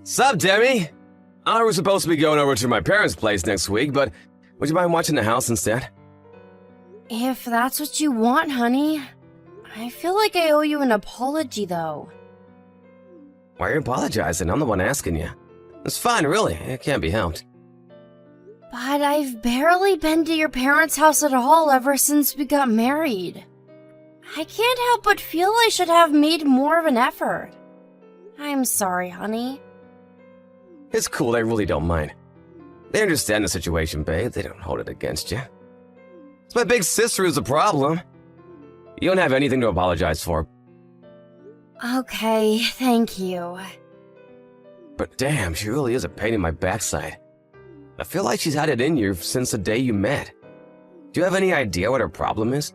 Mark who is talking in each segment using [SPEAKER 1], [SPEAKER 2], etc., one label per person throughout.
[SPEAKER 1] Sup, Demi? I was supposed to be going over to my parents' place next week, but would you mind watching the house instead?
[SPEAKER 2] If that's what you want, honey. I feel like I owe you an apology, though.
[SPEAKER 1] Why are you apologizing? I'm the one asking you. It's fine, really. It can't be helped.
[SPEAKER 2] But I've barely been to your parents' house at all ever since we got married. I can't help but feel I should have made more of an effort. I'm sorry, honey.
[SPEAKER 1] It's cool, they really don't mind. They understand the situation, babe. They don't hold it against you. It's my big sister who's the problem. You don't have anything to apologize for.
[SPEAKER 2] Okay, thank you.
[SPEAKER 1] But damn, she really is a pain in my backside. I feel like she's had it in you since the day you met. Do you have any idea what her problem is?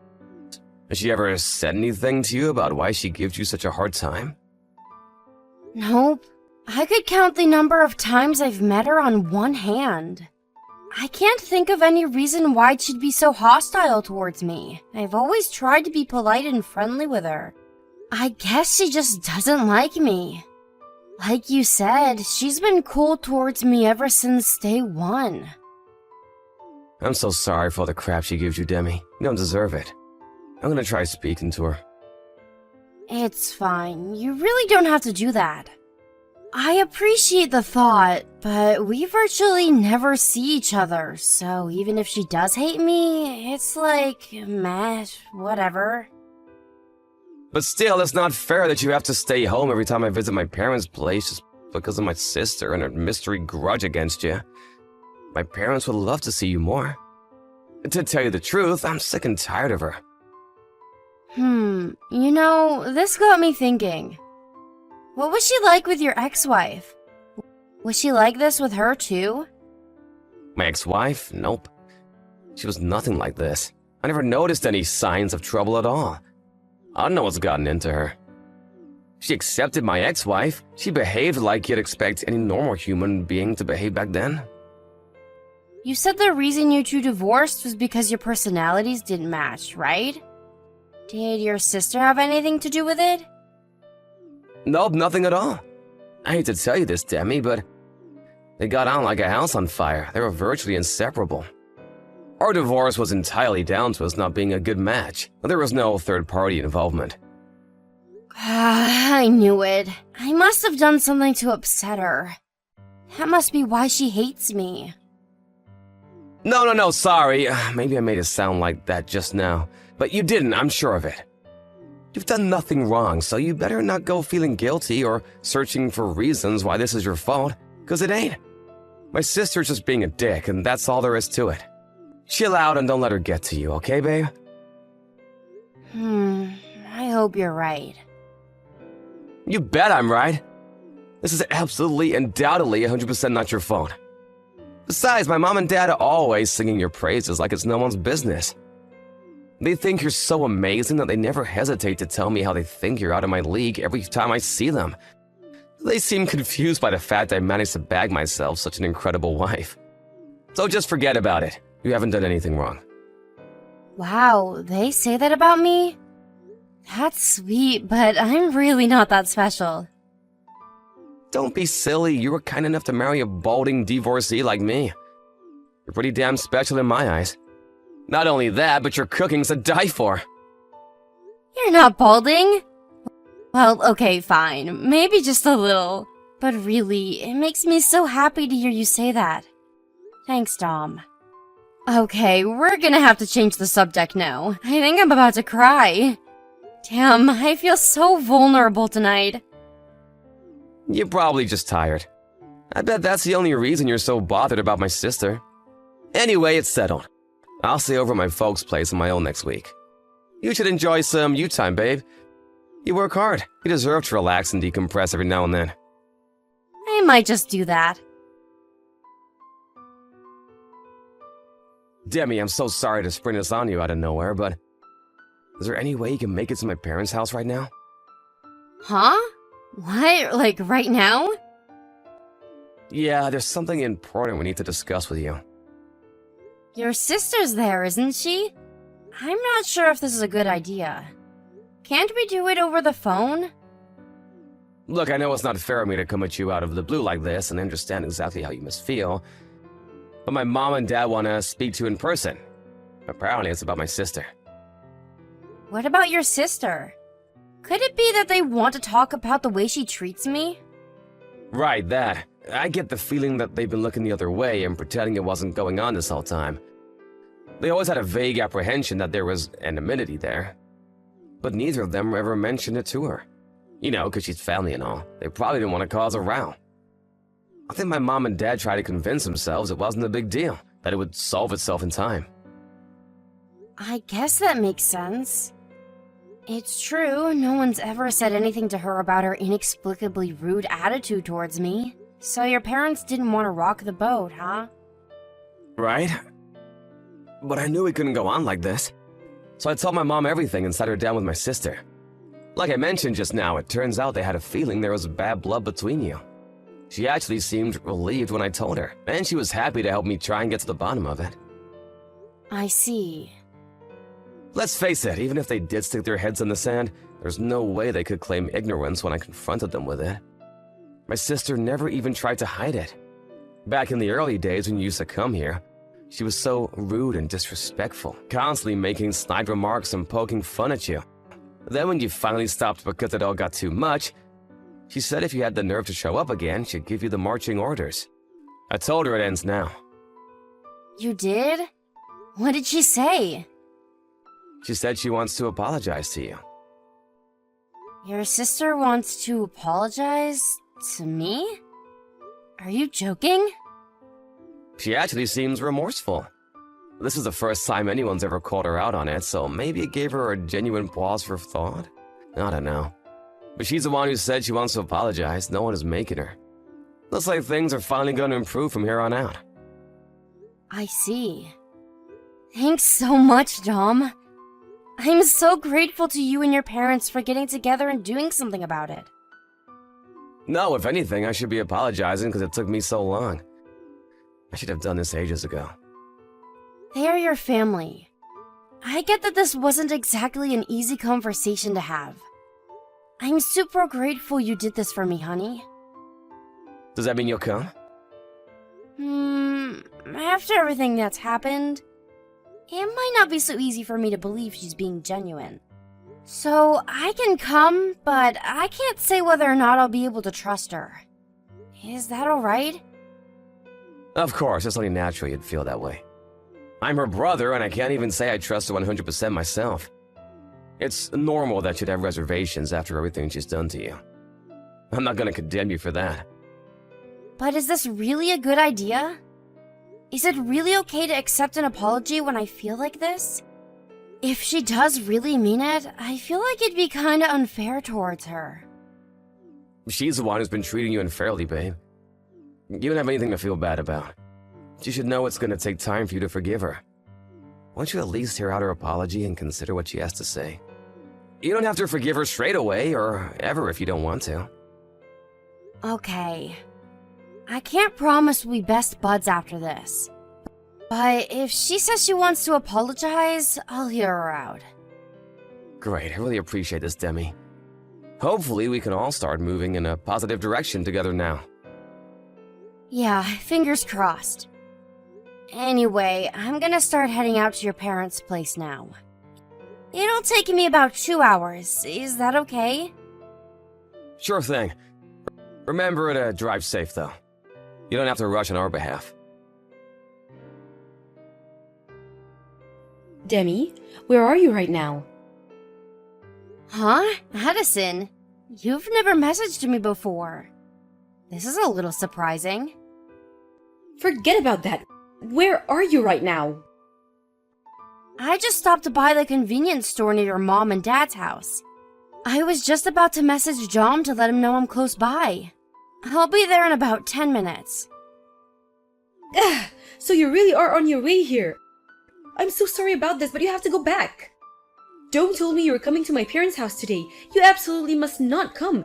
[SPEAKER 1] Has she ever said anything to you about why she gives you such a hard time?
[SPEAKER 2] Nope. I could count the number of times I've met her on one hand. I can't think of any reason why she'd be so hostile towards me. I've always tried to be polite and friendly with her. I guess she just doesn't like me. Like you said, she's been cold towards me ever since day one.
[SPEAKER 1] I'm so sorry for all the crap she gives you, Demi. You don't deserve it. I'm gonna try speaking to her.
[SPEAKER 2] It's fine. You really don't have to do that. I appreciate the thought, but we virtually never see each other, so even if she does hate me, it's like, meh, whatever.
[SPEAKER 1] But still, it's not fair that you have to stay home every time I visit my parents' place just because of my sister and her mystery grudge against you. My parents would love to see you more. To tell you the truth, I'm sick and tired of her.
[SPEAKER 2] You know, this got me thinking. What was she like with your ex-wife? Was she like this with her too?
[SPEAKER 1] My ex-wife? Nope. She was nothing like this. I never noticed any signs of trouble at all. I don't know what's gotten into her. She accepted my ex-wife. She behaved like you'd expect any normal human being to behave back then.
[SPEAKER 2] You said the reason you two divorced was because your personalities didn't match, right? Did your sister have anything to do with it?
[SPEAKER 1] Nope, nothing at all. I hate to tell you this, Demi, but they got on like a house on fire. They were virtually inseparable. Our divorce was entirely down to us not being a good match. There was no third-party involvement.
[SPEAKER 2] I knew it. I must have done something to upset her. That must be why she hates me.
[SPEAKER 1] No, sorry. Maybe I made it sound like that just now. But you didn't, I'm sure of it. You've done nothing wrong, so you better not go feeling guilty or searching for reasons why this is your fault, because it ain't. My sister's just being a dick, and that's all there is to it. Chill out and don't let her get to you, okay, babe?
[SPEAKER 2] I hope you're right.
[SPEAKER 1] You bet I'm right. This is absolutely, undoubtedly 100% not your fault. Besides, my mom and dad are always singing your praises like it's no one's business. They think you're so amazing that they never hesitate to tell me how they think you're out of my league every time I see them. They seem confused by the fact I managed to bag myself such an incredible wife. So just forget about it. You haven't done anything wrong.
[SPEAKER 2] Wow, they say that about me? That's sweet, but I'm really not that special.
[SPEAKER 1] Don't be silly. You were kind enough to marry a balding divorcee like me. You're pretty damn special in my eyes. Not only that, but your cooking's to die for.
[SPEAKER 2] You're not balding? Well, okay, fine. Maybe just a little. But really, it makes me so happy to hear you say that. Thanks, Dom. Okay, we're gonna have to change the subject now. I think I'm about to cry. Damn, I feel so vulnerable tonight.
[SPEAKER 1] You're probably just tired. I bet that's the only reason you're so bothered about my sister. Anyway, it's settled. I'll stay over at my folks' place on my own next week. You should enjoy some you time, babe. You work hard. You deserve to relax and decompress every now and then.
[SPEAKER 2] I might just do that.
[SPEAKER 1] Demi, I'm so sorry to spring this on you out of nowhere, but is there any way you can make it to my parents' house right now?
[SPEAKER 2] Huh? What? Like right now?
[SPEAKER 1] Yeah, there's something important we need to discuss with you.
[SPEAKER 2] Your sister's there, isn't she? I'm not sure if this is a good idea. Can't we do it over the phone?
[SPEAKER 1] Look, I know it's not fair of me to come at you out of the blue like this and understand exactly how you must feel, but my mom and dad want to speak to you in person. Apparently it's about my sister.
[SPEAKER 2] What about your sister? Could it be that they want to talk about the way she treats me?
[SPEAKER 1] Right, that. I get the feeling that they've been looking the other way and pretending it wasn't going on this whole time. They always had a vague apprehension that there was anonymity there. But neither of them ever mentioned it to her. You know, because she's family and all. They probably didn't want to cause a row. I think my mom and dad tried to convince themselves it wasn't a big deal, that it would solve itself in time.
[SPEAKER 2] I guess that makes sense. It's true, no one's ever said anything to her about her inexplicably rude attitude towards me. So your parents didn't want to rock the boat, huh?
[SPEAKER 1] Right? But I knew it couldn't go on like this. So I told my mom everything and sat her down with my sister. Like I mentioned just now, it turns out they had a feeling there was bad blood between you. She actually seemed relieved when I told her, and she was happy to help me try and get to the bottom of it.
[SPEAKER 2] I see.
[SPEAKER 1] Let's face it, even if they did stick their heads in the sand, there's no way they could claim ignorance when I confronted them with it. My sister never even tried to hide it. Back in the early days when you used to come here, she was so rude and disrespectful, constantly making snide remarks and poking fun at you. Then when you finally stopped because it all got too much, she said if you had the nerve to show up again, she'd give you the marching orders. I told her it ends now.
[SPEAKER 2] You did? What did she say?
[SPEAKER 1] She said she wants to apologize to you.
[SPEAKER 2] Your sister wants to apologize to me? Are you joking?
[SPEAKER 1] She actually seems remorseful. This is the first time anyone's ever called her out on it, so maybe it gave her a genuine pause for thought? I don't know. But she's the one who said she wants to apologize. No one is making her. Looks like things are finally going to improve from here on out.
[SPEAKER 2] I see. Thanks so much, Dom. I'm so grateful to you and your parents for getting together and doing something about it.
[SPEAKER 1] No, if anything, I should be apologizing because it took me so long. I should have done this ages ago.
[SPEAKER 2] They are your family. I get that this wasn't exactly an easy conversation to have. I'm super grateful you did this for me, honey.
[SPEAKER 1] Does that mean you'll come?
[SPEAKER 2] After everything that's happened, it might not be so easy for me to believe she's being genuine. So I can come, but I can't say whether or not I'll be able to trust her. Is that alright?
[SPEAKER 1] Of course, it's only natural you'd feel that way. I'm her brother, and I can't even say I trust her 100% myself. It's normal that you'd have reservations after everything she's done to you. I'm not gonna condemn you for that.
[SPEAKER 2] But is this really a good idea? Is it really okay to accept an apology when I feel like this? If she does really mean it, I feel like it'd be kinda unfair towards her.
[SPEAKER 1] She's the one who's been treating you unfairly, babe. You don't have anything to feel bad about. She should know it's gonna take time for you to forgive her. Won't you at least hear out her apology and consider what she has to say? You don't have to forgive her straight away, or ever if you don't want to.
[SPEAKER 2] Okay. I can't promise we'll be best buds after this. But if she says she wants to apologize, I'll hear her out.
[SPEAKER 1] Great, I really appreciate this, Demi. Hopefully we can all start moving in a positive direction together now.
[SPEAKER 2] Yeah, fingers crossed. Anyway, I'm gonna start heading out to your parents' place now. It'll take me about 2 hours. Is that okay?
[SPEAKER 1] Sure thing. Remember to drive safe, though. You don't have to rush on our behalf.
[SPEAKER 3] Demi, where are you right now?
[SPEAKER 2] Huh? Addison, you've never messaged me before. This is a little surprising.
[SPEAKER 3] Forget about that. Where are you right now?
[SPEAKER 2] I just stopped by the convenience store near your mom and dad's house. I was just about to message John to let him know I'm close by. I'll be there in about 10 minutes.
[SPEAKER 3] So you really are on your way here. I'm so sorry about this, but you have to go back. Dome told me you were coming to my parents' house today. You absolutely must not come.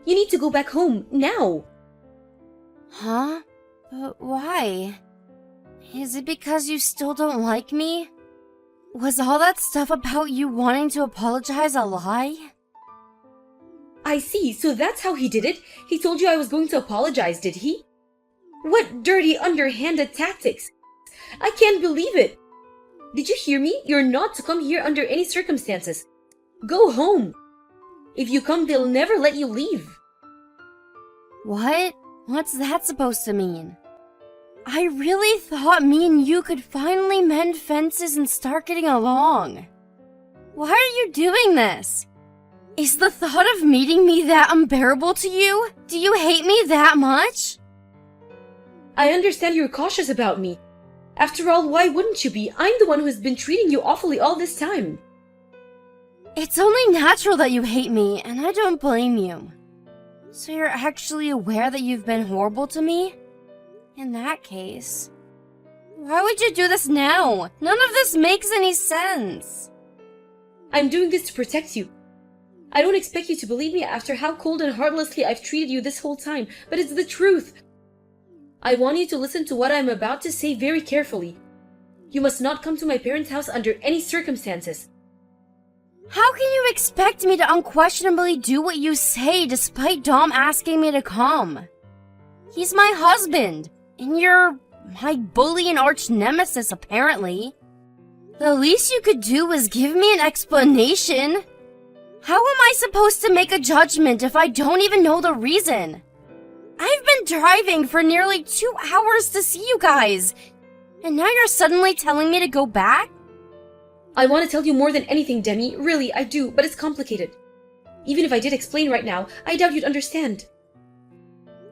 [SPEAKER 3] You need to go back home, now.
[SPEAKER 2] Huh? But why? Is it because you still don't like me? Was all that stuff about you wanting to apologize a lie?
[SPEAKER 3] I see, so that's how he did it? He told you I was going to apologize, did he? What dirty, underhanded tactics! I can't believe it! Did you hear me? You're not to come here under any circumstances. Go home! If you come, they'll never let you leave.
[SPEAKER 2] What? What's that supposed to mean? I really thought me and you could finally mend fences and start getting along. Why are you doing this? Is the thought of meeting me that unbearable to you? Do you hate me that much?
[SPEAKER 3] I understand you're cautious about me. After all, why wouldn't you be? I'm the one who has been treating you awfully all this time.
[SPEAKER 2] It's only natural that you hate me, and I don't blame you. So you're actually aware that you've been horrible to me? In that case, why would you do this now? None of this makes any sense.
[SPEAKER 3] I'm doing this to protect you. I don't expect you to believe me after how cold and heartlessly I've treated you this whole time, but it's the truth. I want you to listen to what I'm about to say very carefully. You must not come to my parents' house under any circumstances.
[SPEAKER 2] How can you expect me to unquestionably do what you say despite Dom asking me to come? He's my husband, and you're my bully and arch nemesis, apparently. The least you could do is give me an explanation. How am I supposed to make a judgment if I don't even know the reason? I've been driving for nearly 2 hours to see you guys, and now you're suddenly telling me to go back?
[SPEAKER 3] I want to tell you more than anything, Demi. Really, I do, but it's complicated. Even if I did explain right now, I doubt you'd understand.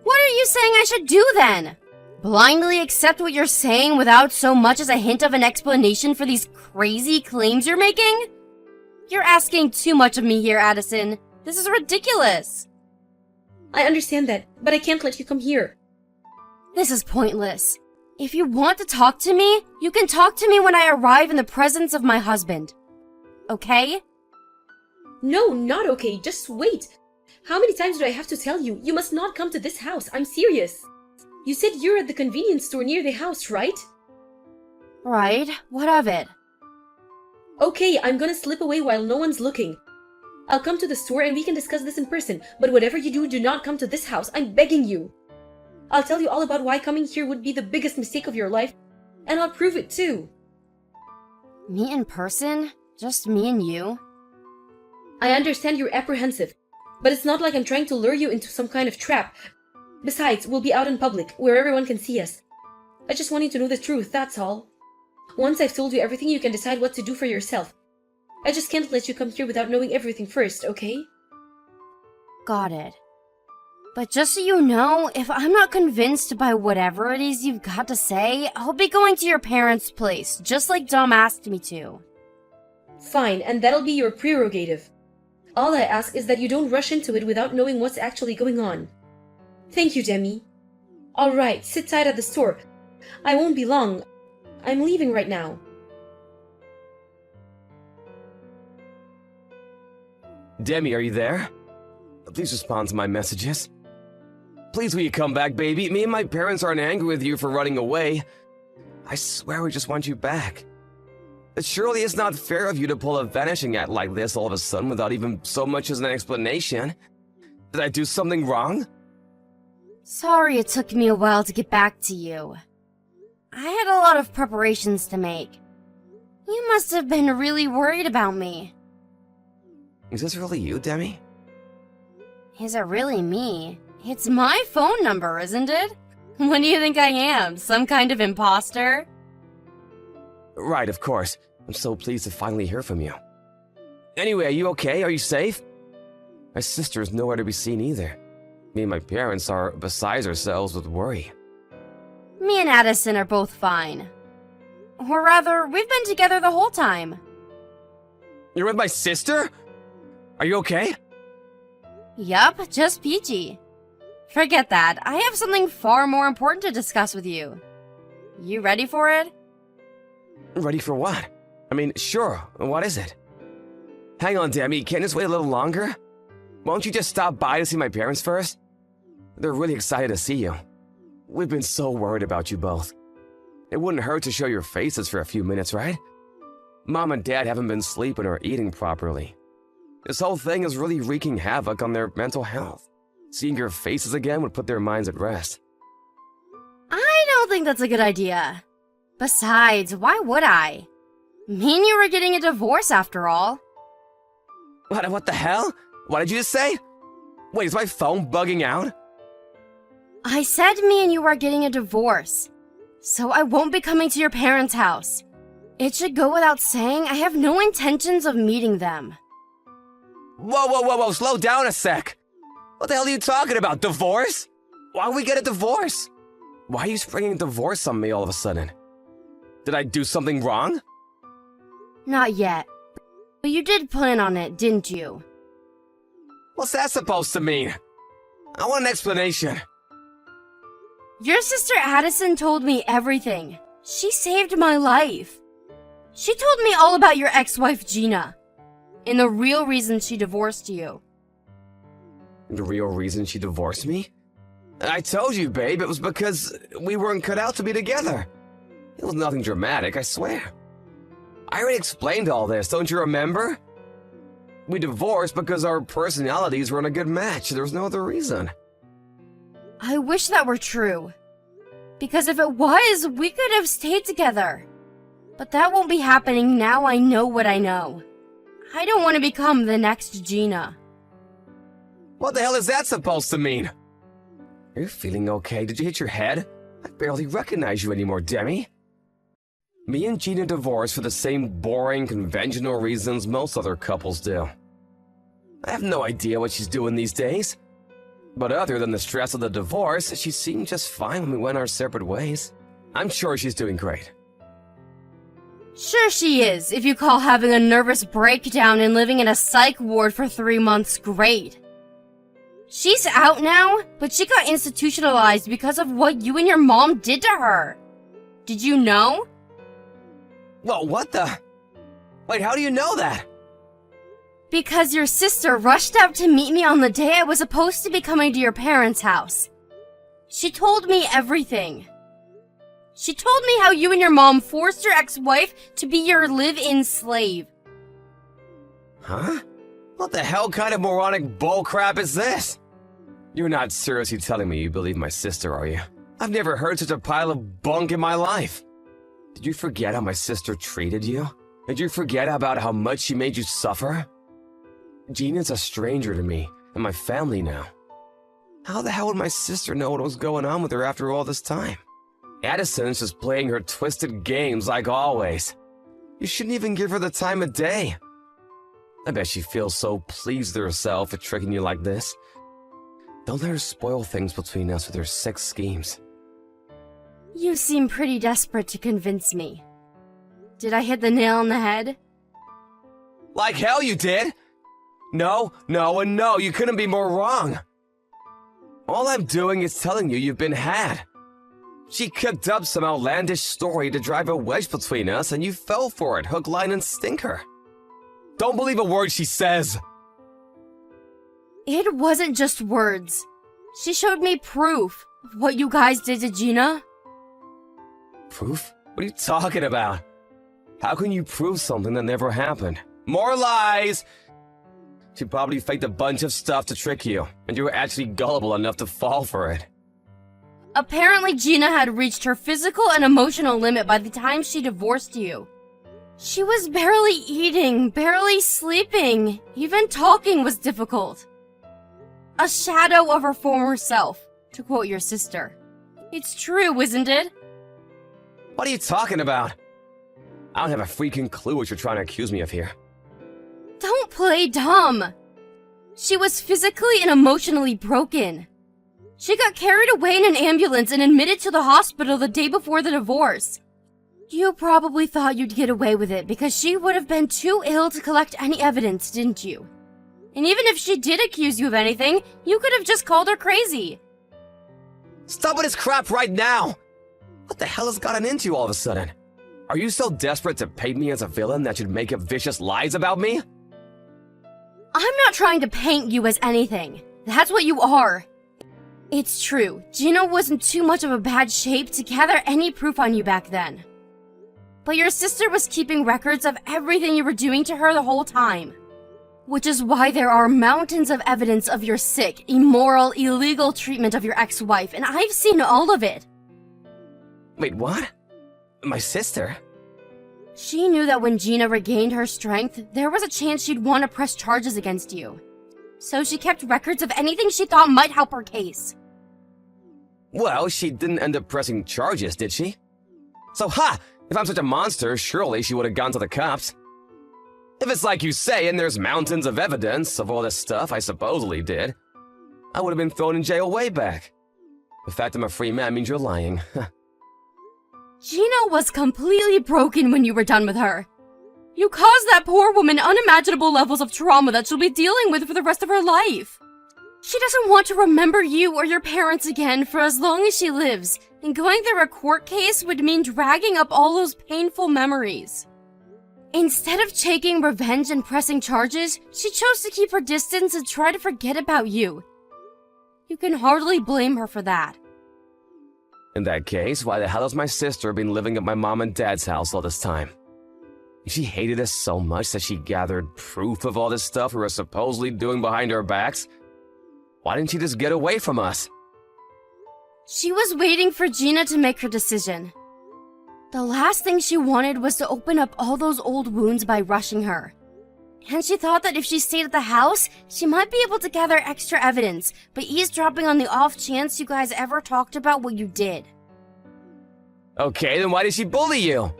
[SPEAKER 2] What are you saying I should do then? Blindly accept what you're saying without so much as a hint of an explanation for these crazy claims you're making? You're asking too much of me here, Addison. This is ridiculous.
[SPEAKER 3] I understand that, but I can't let you come here.
[SPEAKER 2] This is pointless. If you want to talk to me, you can talk to me when I arrive in the presence of my husband. Okay?
[SPEAKER 3] No, not okay. Just wait. How many times do I have to tell you? You must not come to this house. I'm serious. You said you're at the convenience store near the house, right?
[SPEAKER 2] Right. What of it?
[SPEAKER 3] Okay, I'm gonna slip away while no one's looking. I'll come to the store and we can discuss this in person, but whatever you do, do not come to this house. I'm begging you. I'll tell you all about why coming here would be the biggest mistake of your life, and I'll prove it too.
[SPEAKER 2] Me in person? Just me and you?
[SPEAKER 3] I understand you're apprehensive, but it's not like I'm trying to lure you into some kind of trap. Besides, we'll be out in public, where everyone can see us. I just want you to know the truth, that's all. Once I've told you everything, you can decide what to do for yourself. I just can't let you come here without knowing everything first, okay?
[SPEAKER 2] Got it. But just so you know, if I'm not convinced by whatever it is you've got to say, I'll be going to your parents' place, just like Dom asked me to.
[SPEAKER 3] Fine, and that'll be your prerogative. All I ask is that you don't rush into it without knowing what's actually going on. Thank you, Demi. Alright, sit tight at the store. I won't be long. I'm leaving right now.
[SPEAKER 1] Demi, are you there? Please respond to my messages. Please will you come back, baby? Me and my parents aren't angry with you for running away. I swear we just want you back. It surely is not fair of you to pull a vanishing act like this all of a sudden without even so much as an explanation. Did I do something wrong?
[SPEAKER 2] Sorry it took me a while to get back to you. I had a lot of preparations to make. You must have been really worried about me.
[SPEAKER 1] Is this really you, Demi?
[SPEAKER 2] Is it really me? It's my phone number, isn't it? What do you think I am? Some kind of imposter?
[SPEAKER 1] Right, of course. I'm so pleased to finally hear from you. Anyway, are you okay? Are you safe? My sister is nowhere to be seen either. Me and my parents are beside ourselves with worry.
[SPEAKER 2] Me and Addison are both fine. Or rather, we've been together the whole time.
[SPEAKER 1] You're with my sister? Are you okay?
[SPEAKER 2] Yup, just peachy. Forget that. I have something far more important to discuss with you. You ready for it?
[SPEAKER 1] Ready for what? I mean, sure. What is it? Hang on, Demi. Can't this wait a little longer? Won't you just stop by to see my parents first? They're really excited to see you. We've been so worried about you both. It wouldn't hurt to show your faces for a few minutes, right? Mom and Dad haven't been sleeping or eating properly. This whole thing is really wreaking havoc on their mental health. Seeing your faces again would put their minds at rest.
[SPEAKER 2] I don't think that's a good idea. Besides, why would I? Me and you were getting a divorce after all.
[SPEAKER 1] What the hell? What did you just say? Wait, is my phone bugging out?
[SPEAKER 2] I said me and you are getting a divorce. So I won't be coming to your parents' house. It should go without saying I have no intentions of meeting them.
[SPEAKER 1] Whoa, slow down a sec. What the hell are you talking about? Divorce? Why would we get a divorce? Why are you springing divorce on me all of a sudden? Did I do something wrong?
[SPEAKER 2] Not yet. But you did plan on it, didn't you?
[SPEAKER 1] What's that supposed to mean? I want an explanation.
[SPEAKER 2] Your sister Addison told me everything. She saved my life. She told me all about your ex-wife Gina. And the real reason she divorced you.
[SPEAKER 1] The real reason she divorced me? I told you, babe, it was because we weren't cut out to be together. It was nothing dramatic, I swear. I already explained all this, don't you remember? We divorced because our personalities weren't a good match. There was no other reason.
[SPEAKER 2] I wish that were true. Because if it was, we could have stayed together. But that won't be happening now I know what I know. I don't want to become the next Gina.
[SPEAKER 1] What the hell is that supposed to mean? Are you feeling okay? Did you hit your head? I barely recognize you anymore, Demi. Me and Gina divorced for the same boring, conventional reasons most other couples do. I have no idea what she's doing these days. But other than the stress of the divorce, she seemed just fine when we went our separate ways. I'm sure she's doing great.
[SPEAKER 2] Sure she is, if you call having a nervous breakdown and living in a psych ward for 3 months great. She's out now, but she got institutionalized because of what you and your mom did to her. Did you know?
[SPEAKER 1] Whoa, what the? Wait, how do you know that?
[SPEAKER 2] Because your sister rushed out to meet me on the day I was supposed to be coming to your parents' house. She told me everything. She told me how you and your mom forced your ex-wife to be your live-in slave.
[SPEAKER 1] Huh? What the hell kind of moronic bullcrap is this? You're not seriously telling me you believe my sister, are you? I've never heard such a pile of bunk in my life. Did you forget how my sister treated you? Did you forget about how much she made you suffer? Gina's a stranger to me and my family now. How the hell would my sister know what was going on with her after all this time? Addison's just playing her twisted games like always. You shouldn't even give her the time of day. I bet she feels so pleased with herself for tricking you like this. Don't let her spoil things between us with her sick schemes.
[SPEAKER 2] You seem pretty desperate to convince me. Did I hit the nail on the head?
[SPEAKER 1] Like hell you did! No, and no, you couldn't be more wrong. All I'm doing is telling you you've been had. She cooked up some outlandish story to drive a wedge between us and you fell for it, hook, line, and sinker. Don't believe a word she says.
[SPEAKER 2] It wasn't just words. She showed me proof of what you guys did to Gina.
[SPEAKER 1] Proof? What are you talking about? How can you prove something that never happened? More lies! She probably faked a bunch of stuff to trick you, and you were actually gullible enough to fall for it.
[SPEAKER 2] Apparently Gina had reached her physical and emotional limit by the time she divorced you. She was barely eating, barely sleeping, even talking was difficult. A shadow of her former self, to quote your sister. It's true, isn't it?
[SPEAKER 1] What are you talking about? I don't have a freaking clue what you're trying to accuse me of here.
[SPEAKER 2] Don't play dumb. She was physically and emotionally broken. She got carried away in an ambulance and admitted to the hospital the day before the divorce. You probably thought you'd get away with it because she would have been too ill to collect any evidence, didn't you? And even if she did accuse you of anything, you could have just called her crazy.
[SPEAKER 1] Stop with this crap right now! What the hell has gotten into you all of a sudden? Are you so desperate to paint me as a villain that you'd make up vicious lies about me?
[SPEAKER 2] I'm not trying to paint you as anything. That's what you are. It's true, Gina wasn't too much of a bad shape to gather any proof on you back then. But your sister was keeping records of everything you were doing to her the whole time. Which is why there are mountains of evidence of your sick, immoral, illegal treatment of your ex-wife, and I've seen all of it.
[SPEAKER 1] Wait, what? My sister?
[SPEAKER 2] She knew that when Gina regained her strength, there was a chance she'd want to press charges against you. So she kept records of anything she thought might help her case.
[SPEAKER 1] Well, she didn't end up pressing charges, did she? So, if I'm such a monster, surely she would have gone to the cops. If it's like you say and there's mountains of evidence of all this stuff I supposedly did, I would have been thrown in jail way back. The fact I'm a free man means you're lying.
[SPEAKER 2] Gina was completely broken when you were done with her. You caused that poor woman unimaginable levels of trauma that she'll be dealing with for the rest of her life. She doesn't want to remember you or your parents again for as long as she lives, and going through a court case would mean dragging up all those painful memories. Instead of taking revenge and pressing charges, she chose to keep her distance and try to forget about you. You can hardly blame her for that.
[SPEAKER 1] In that case, why the hell has my sister been living at my mom and dad's house all this time? If she hated us so much that she gathered proof of all this stuff we were supposedly doing behind our backs, why didn't she just get away from us?
[SPEAKER 2] She was waiting for Gina to make her decision. The last thing she wanted was to open up all those old wounds by rushing her. And she thought that if she stayed at the house, she might be able to gather extra evidence by eavesdropping on the off chance you guys ever talked about what you did.
[SPEAKER 1] Okay, then why did she bully you?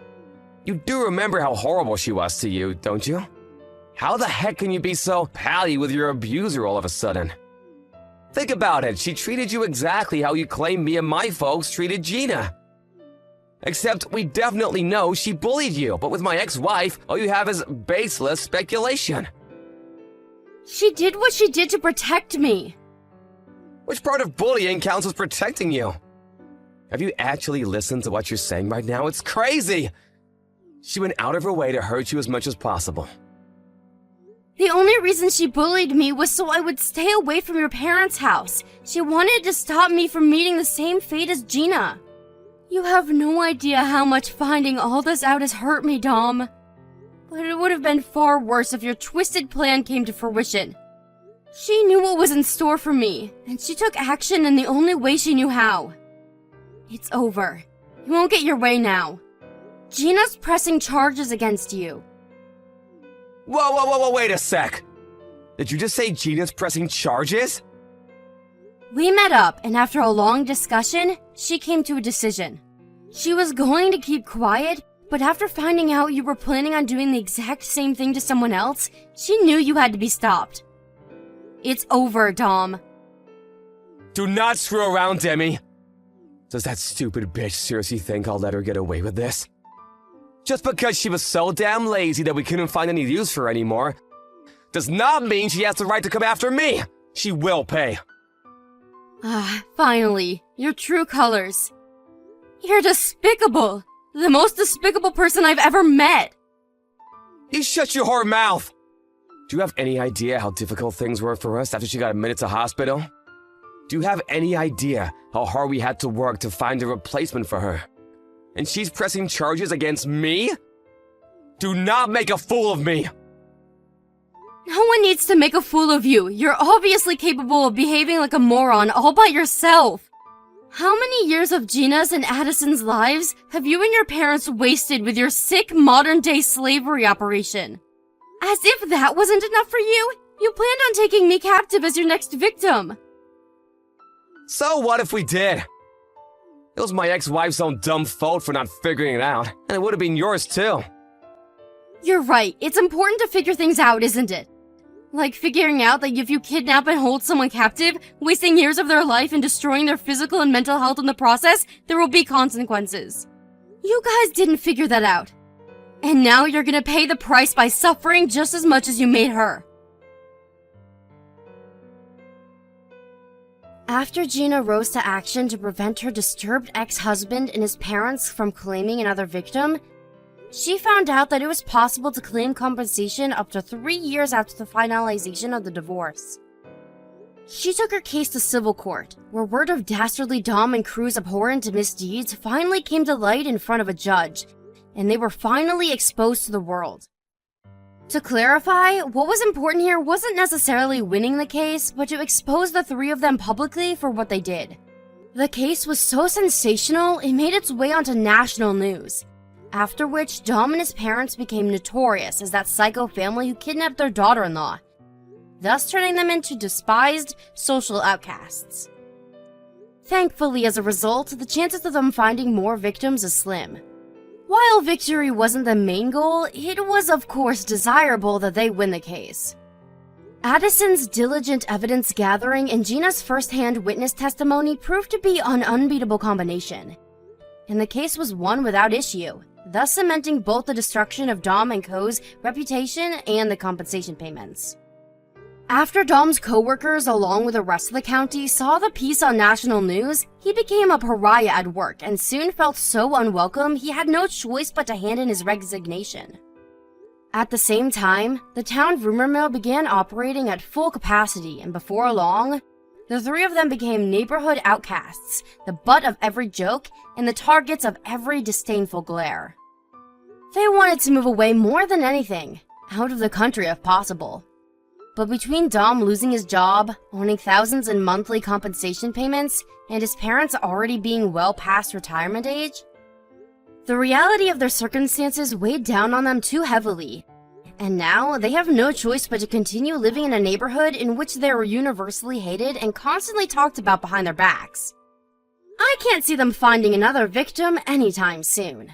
[SPEAKER 1] You do remember how horrible she was to you, don't you? How the heck can you be so pally with your abuser all of a sudden? Think about it, she treated you exactly how you claim me and my folks treated Gina. Except we definitely know she bullied you, but with my ex-wife, all you have is baseless speculation.
[SPEAKER 2] She did what she did to protect me.
[SPEAKER 1] Which part of bullying counts as protecting you? Have you actually listened to what you're saying right now? It's crazy! She went out of her way to hurt you as much as possible.
[SPEAKER 2] The only reason she bullied me was so I would stay away from your parents' house. She wanted to stop me from meeting the same fate as Gina. You have no idea how much finding all this out has hurt me, Dom. But it would have been far worse if your twisted plan came to fruition. She knew what was in store for me, and she took action in the only way she knew how. It's over. You won't get your way now. Gina's pressing charges against you.
[SPEAKER 1] Whoa, wait a sec! Did you just say Gina's pressing charges?
[SPEAKER 2] We met up, and after a long discussion, she came to a decision. She was going to keep quiet, but after finding out you were planning on doing the exact same thing to someone else, she knew you had to be stopped. It's over, Dom.
[SPEAKER 1] Do not screw around, Demi. Does that stupid bitch seriously think I'll let her get away with this? Just because she was so damn lazy that we couldn't find any use for her anymore, does not mean she has the right to come after me. She will pay.
[SPEAKER 2] Finally, your true colors. You're despicable. The most despicable person I've ever met.
[SPEAKER 1] You shut your whore mouth! Do you have any idea how difficult things were for us after she got admitted to hospital? Do you have any idea how hard we had to work to find a replacement for her? And she's pressing charges against me? Do not make a fool of me!
[SPEAKER 2] No one needs to make a fool of you. You're obviously capable of behaving like a moron all by yourself. How many years of Gina's and Addison's lives have you and your parents wasted with your sick modern-day slavery operation? As if that wasn't enough for you, you planned on taking me captive as your next victim.
[SPEAKER 1] So what if we did? It was my ex-wife's own dumb fault for not figuring it out, and it would have been yours too.
[SPEAKER 2] You're right. It's important to figure things out, isn't it? Like figuring out that if you kidnap and hold someone captive, wasting years of their life and destroying their physical and mental health in the process, there will be consequences. You guys didn't figure that out. And now you're gonna pay the price by suffering just as much as you made her. After Gina rose to action to prevent her disturbed ex-husband and his parents from claiming another victim, she found out that it was possible to claim compensation up to 3 years after the finalization of the divorce. She took her case to civil court, where word of dastardly Dom and crew's abhorrent misdeeds finally came to light in front of a judge, and they were finally exposed to the world. To clarify, what was important here wasn't necessarily winning the case, but to expose the three of them publicly for what they did. The case was so sensational, it made its way onto national news. After which, Dom and his parents became notorious as that psycho family who kidnapped their daughter-in-law, thus turning them into despised social outcasts. Thankfully, as a result, the chances of them finding more victims is slim. While victory wasn't the main goal, it was of course desirable that they win the case. Addison's diligent evidence gathering and Gina's first-hand witness testimony proved to be an unbeatable combination, and the case was won without issue, thus cementing both the destruction of Dom and Co.'s reputation and the compensation payments. After Dom's co-workers, along with the rest of the county, saw the piece on national news, he became a pariah at work and soon felt so unwelcome he had no choice but to hand in his resignation. At the same time, the town rumor mill began operating at full capacity, and before long, the three of them became neighborhood outcasts, the butt of every joke, and the targets of every disdainful glare. They wanted to move away more than anything, out of the country if possible. But between Dom losing his job, owning thousands in monthly compensation payments, and his parents already being well past retirement age, the reality of their circumstances weighed down on them too heavily, and now they have no choice but to continue living in a neighborhood in which they were universally hated and constantly talked about behind their backs. I can't see them finding another victim anytime soon.